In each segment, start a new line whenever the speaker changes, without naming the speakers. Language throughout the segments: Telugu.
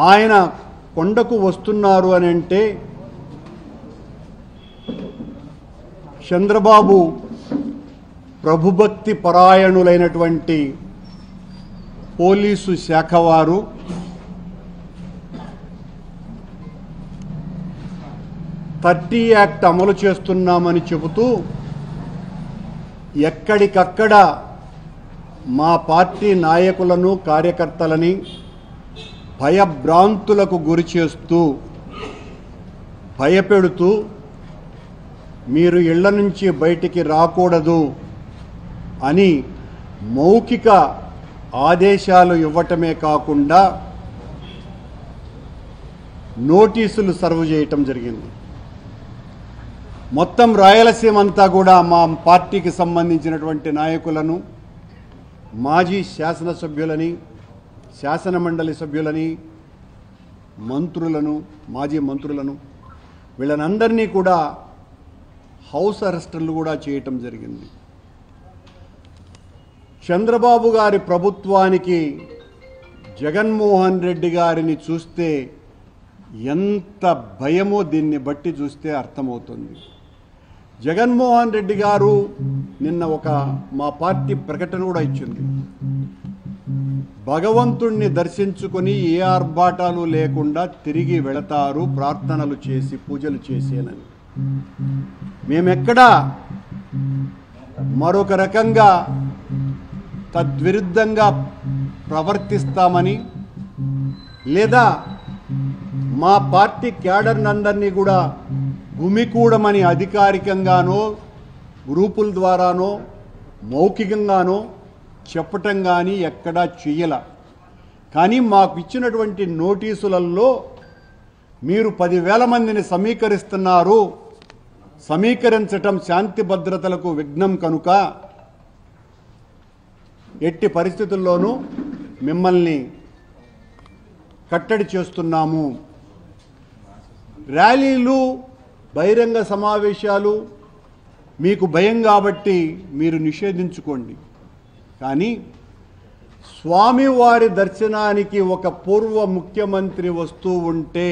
ఆయన కొండకు వస్తున్నారు అని అంటే చంద్రబాబు ప్రభుభక్తి పరాయణులైనటువంటి పోలీసు శాఖ వారు థర్టీ యాక్ట్ అమలు చేస్తున్నామని చెబుతూ ఎక్కడికక్కడ మా పార్టీ నాయకులను కార్యకర్తలని భయభ్రాంతులకు గురి చేస్తూ భయపెడుతూ మీరు ఇళ్ల నుంచి బయటికి రాకూడదు అని మౌఖిక ఆదేశాలు ఇవ్వటమే కాకుండా నోటీసులు సర్వ్ చేయటం జరిగింది. మొత్తం రాయలసీమ అంతా కూడా మా పార్టీకి సంబంధించినటువంటి నాయకులను, మాజీ శాసనసభ్యులని, శాసనమండలి సభ్యులని, మంత్రులను, మాజీ మంత్రులను వీళ్ళనందరినీ కూడా హౌస్ అరెస్టులు కూడా చేయటం జరిగింది. చంద్రబాబు గారి ప్రభుత్వానికి జగన్మోహన్ రెడ్డి గారిని చూస్తే ఎంత భయమో దీన్ని బట్టి చూస్తే అర్థమవుతుంది. జగన్మోహన్ రెడ్డి గారు నిన్న మా పార్టీ ప్రకటన కూడా ఇచ్చింది. భగవంతుణ్ణి దర్శించుకొని ఏ ఆర్భాటాలు లేకుండా తిరిగి వెళతారు ప్రార్థనలు చేసి పూజలు చేసేనని. మేమెక్కడా మరొక రకంగా తద్విరుద్ధంగా ప్రవర్తిస్తామని లేదా మా పార్టీ క్యాడర్నందరినీ కూడా గుమికూడమని అధికారికంగానో గ్రూపుల ద్వారానో మౌఖికంగానో చెప్పటం కానీ ఎక్కడా చెయ్యల. కానీ మాకు ఇచ్చినటువంటి నోటీసులలో మీరు 10,000 మందిని సమీకరిస్తున్నారు, సమీకరించటం శాంతి భద్రతలకు విఘ్నం కనుక ఎట్టి పరిస్థితుల్లోనూ మిమ్మల్ని కట్టడి చేస్తున్నాము. ర్యాలీలు, బహిరంగ సమావేశాలు మీకు భయం కాబట్టి మీరు నిషేధించుకోండి. కానీ స్వామివారి దర్శనానికి ఒక పూర్వ ముఖ్యమంత్రి వస్తూ ఉంటే,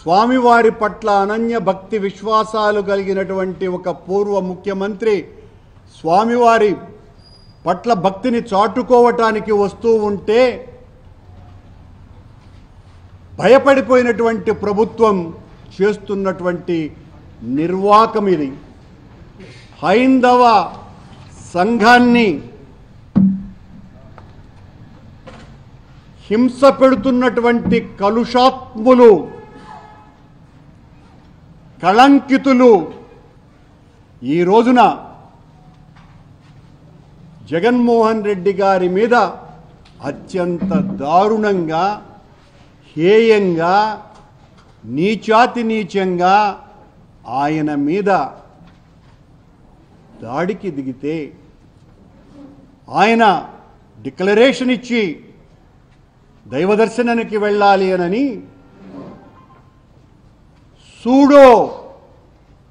స్వామివారి పట్ల అనన్య భక్తి విశ్వాసాలు కలిగినటువంటి ఒక పూర్వ ముఖ్యమంత్రి స్వామివారి పట్ల భక్తిని చాటుకోవటానికి వస్తూ ఉంటే భయపడిపోయినటువంటి ప్రభుత్వం చేస్తున్నటువంటి నిర్వాకం ఇది. హైందవ సంఘాన్ని హింస పెడుతున్నటువంటి కలుషాత్ములు, కళంకితులు ఈ రోజున జగన్మోహన్ రెడ్డి గారి మీద అత్యంత దారుణంగా, హేయంగా, నీచాతి నీచంగా ఆయన మీద దాడికి దిగితే ఆయన డిక్లరేషన్ ఇచ్చి దైవదర్శనానికి వెళ్ళాలి అని సూడో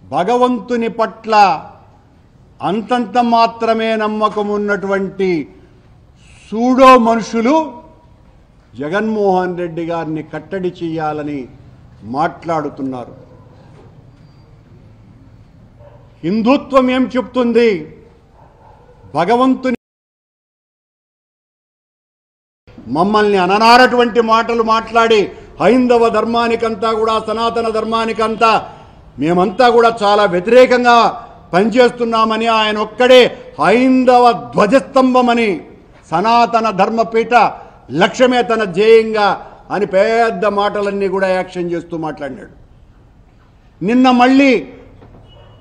భగవంతుని పట్ల అంతంత మాత్రమే నమ్మకం ఉన్నటువంటి సూడో మనుషులు జగన్మోహన్ రెడ్డి గారిని కట్టడి చేయాలని మాట్లాడుతున్నారు. హిందుత్వం ఏం చెప్తుంది? భగవంతుని మమ్మల్ని అననారటువంటి మాటలు మాట్లాడి హైందవ ధర్మానికంతా కూడా, సనాతన ధర్మానికంతా మేమంతా కూడా చాలా వ్యతిరేకంగా పనిచేస్తున్నామని, ఆయన ఒక్కడే హైందవ ధ్వజస్తంభమని, సనాతన ధర్మపీఠ లక్ష్యమే తన ధ్యేయంగా అని పెద్ద మాటలన్నీ కూడా యాక్షన్ చేస్తూ మాట్లాడినాడు. నిన్న మళ్ళీ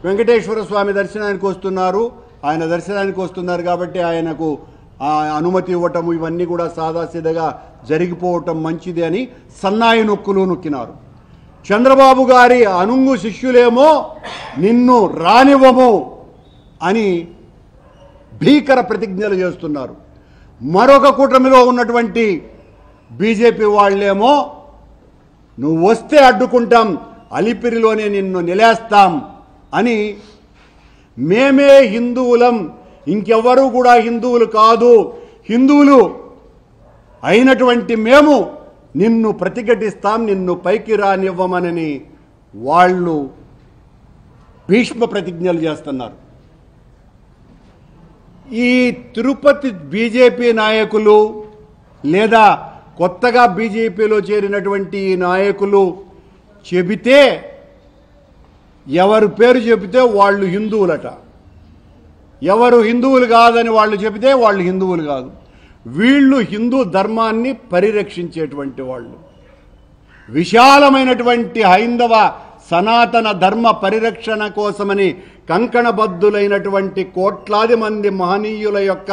వెంకటేశ్వర స్వామి దర్శనానికి వస్తున్నారు, ఆయన దర్శనానికి వస్తున్నారు కాబట్టి ఆయనకు అనుమతి ఇవ్వటం ఇవన్నీ కూడా సాదాసీదగా జరిగిపోవటం మంచిది అని సన్నాయి నొక్కులు నొక్కినారు. చంద్రబాబు గారి అనుంగు శిష్యులేమో నిన్ను రానివ్వము అని భీకర ప్రతిజ్ఞలు చేస్తున్నారు. మరొక కూటమిలో ఉన్నటువంటి బీజేపీ వాళ్ళేమో నువ్వు వస్తే అడ్డుకుంటాం, అలిపిరిలోనే నిన్ను నిలేస్తాం అని, మేమే హిందువులం, ఇంకెవ్వరూ కూడా హిందువులు కాదు, హిందువులు అయినటువంటి మేము నిన్ను ప్రతిఘటిస్తాం, నిన్ను పైకి రానివ్వమనని వాళ్ళు భీష్మ ప్రతిజ్ఞలు చేస్తున్నారు. ఈ తిరుపతి బీజేపీ నాయకులు లేదా కొత్తగా బీజేపీలో చేరినటువంటి ఈ నాయకులు చెబితే, ఎవరి పేరు చెబితే వాళ్ళు హిందువులట, ఎవరు హిందువులు కాదని వాళ్ళు చెబితే వాళ్ళు హిందువులు కాదు. వీళ్ళు హిందూ ధర్మాన్ని పరిరక్షించేటువంటి వాళ్ళు, విశాలమైనటువంటి హైందవ సనాతన ధర్మ పరిరక్షణ కోసమని కంకణబద్ధులైనటువంటి కోట్లాది మంది మహనీయుల యొక్క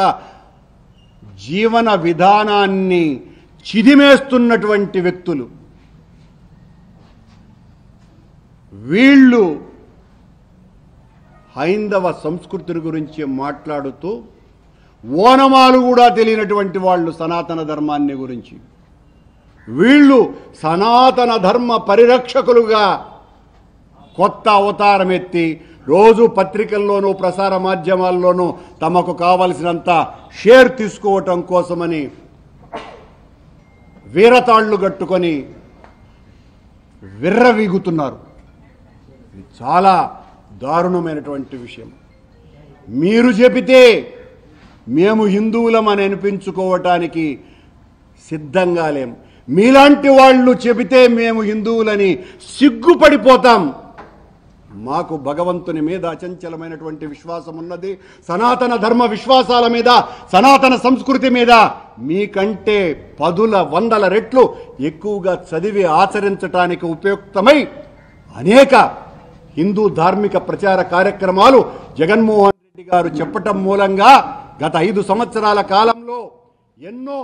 జీవన విధానాన్ని చిదిమేస్తున్నటువంటి వ్యక్తులు వీళ్ళు. హైందవ సంస్కృతిని గురించి మాట్లాడుతూ ఓనమాలు కూడా తెలియనటువంటి వాళ్ళు సనాతన ధర్మాన్ని గురించి. వీళ్ళు సనాతన ధర్మ పరిరక్షకులుగా కొత్త అవతారం ఎత్తి రోజు పత్రికల్లోనూ ప్రసార మాధ్యమాల్లోనూ తమకు కావలసినంత షేర్ తీసుకోవటం కోసమని వీరతాళ్లు కట్టుకొని విర్రవీగుతున్నారు. ఇది చాలా దారుణమైనటువంటి విషయం. మీరు చెబితే మేము హిందువులమని అనిపించుకోవటానికి సిద్ధంగా లేం. మీలాంటి వాళ్ళు చెబితే మేము హిందువులని సిగ్గుపడిపోతాం. మాకు భగవంతుని మీద అచంచలమైనటువంటి విశ్వాసం ఉన్నది. సనాతన ధర్మ విశ్వాసాల మీద, సనాతన సంస్కృతి మీద మీకంటే పదుల వందల రెట్లు ఎక్కువగా చదివి ఆచరించటానికి ఉపయుక్తమై అనేక హిందూ ధార్మిక ప్రచార కార్యక్రమాలు జగన్మోహన్ రెడ్డి గారు చెప్పటం మూలంగా గత 5 సంవత్సరాల కాలంలో ఎన్నో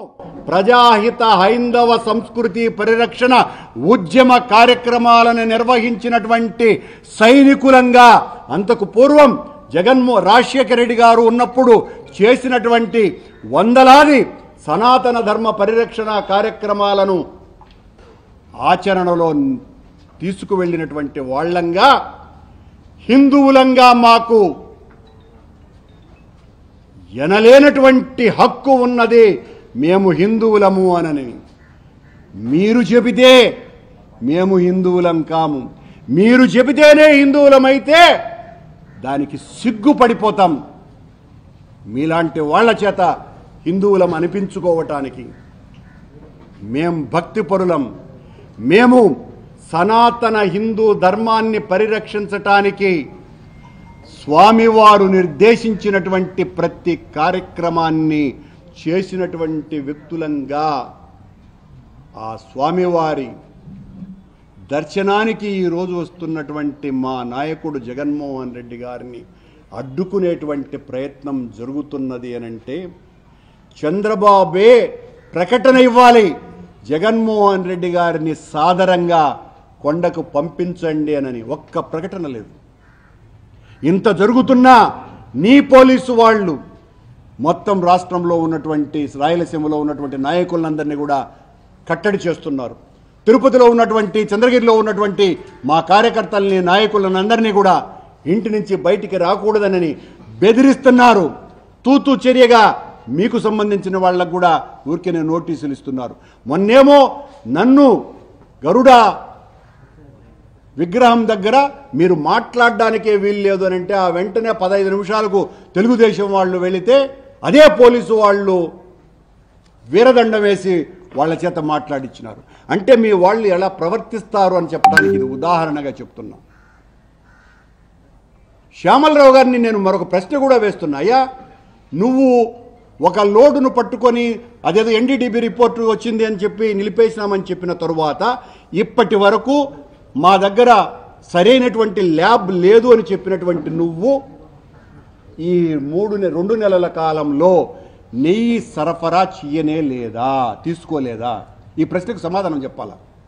ప్రజాహిత హైందవ సంస్కృతి పరిరక్షణ ఉద్యమ కార్యక్రమాలను నిర్వహించినటువంటి సైనికులంగా, అంతకు పూర్వం రాజశేఖర రెడ్డి గారు ఉన్నప్పుడు చేసినటువంటి వందలాది సనాతన ధర్మ పరిరక్షణ కార్యక్రమాలను ఆచరణలో తీసుకువెళ్ళినటువంటి వాళ్ళంగా, హిందువులంగా మాకు ఎనలేనటువంటి హక్కు ఉన్నది, మేము హిందువులము అనని. మీరు చెబితే మేము హిందువులం కాము. మీరు చెబితేనే హిందువులమైతే దానికి సిగ్గుపడిపోతాం. మీలాంటి వాళ్ళ చేత హిందువులం అనిపించుకోవటానికి. మేం భక్తిపరులం. మేము సనాతన హిందూ ధర్మాన్ని పరిరక్షించటానికి స్వామివారు నిర్దేశించినటువంటి ప్రతి కార్యక్రమాన్ని చేసినటువంటి వ్యక్తులంగా, ఆ స్వామివారి దర్శనానికి ఈరోజు వస్తున్నటువంటి మా నాయకుడు జగన్మోహన్ రెడ్డి గారిని అడ్డుకునేటువంటి ప్రయత్నం జరుగుతున్నది అనంటే, చంద్రబాబే ప్రకటన ఇవ్వాలి, జగన్మోహన్ రెడ్డి గారిని సాదరంగా కొండకు పంపించండి అనని. ఒక్క ప్రకటన లేదు. ఇంత జరుగుతున్నా నీ పోలీసు వాళ్ళు మొత్తం రాష్ట్రంలో ఉన్నటువంటి, రాయలసీమలో ఉన్నటువంటి నాయకులందరినీ కూడా కట్టడి చేస్తున్నారు. తిరుపతిలో ఉన్నటువంటి, చంద్రగిరిలో ఉన్నటువంటి మా కార్యకర్తల్ని, నాయకులందరినీ కూడా ఇంటి నుంచి బయటికి రాకూడదనని బెదిరిస్తున్నారు. తూతూ చర్యగా మీకు సంబంధించిన వాళ్ళకు కూడా ఊరికే నోటీసులు ఇస్తున్నారు. మొన్నేమో నన్ను గరుడ విగ్రహం దగ్గర మీరు మాట్లాడడానికే వీలు లేదు అని అంటే, ఆ వెంటనే 15 నిమిషాలకు తెలుగుదేశం వాళ్ళు వెళితే అదే పోలీసు వాళ్ళు వీరదండం వేసి వాళ్ళ చేత మాట్లాడించినారు. అంటే మీ వాళ్ళు ఎలా ప్రవర్తిస్తారు అని చెప్పడానికి ఇది ఉదాహరణగా చెప్తున్నా. శ్యామలరావు గారిని నేను మరొక ప్రశ్న కూడా వేస్తున్నా. అయ్యా, నువ్వు ఒక లోడును పట్టుకొని అదేదో ఎన్డీడీబీ రిపోర్టు వచ్చింది అని చెప్పి నిలిపేసినామని చెప్పిన తరువాత ఇప్పటి వరకు మా దగ్గర సరైనటువంటి ల్యాబ్ లేదు అని చెప్పినటువంటి నువ్వు ఈ 2 నెలల కాలంలో నెయ్యి సరఫరా చేయనే లేదా, తీసుకోలేదా? ఈ ప్రశ్నకు సమాధానం చెప్పాలా?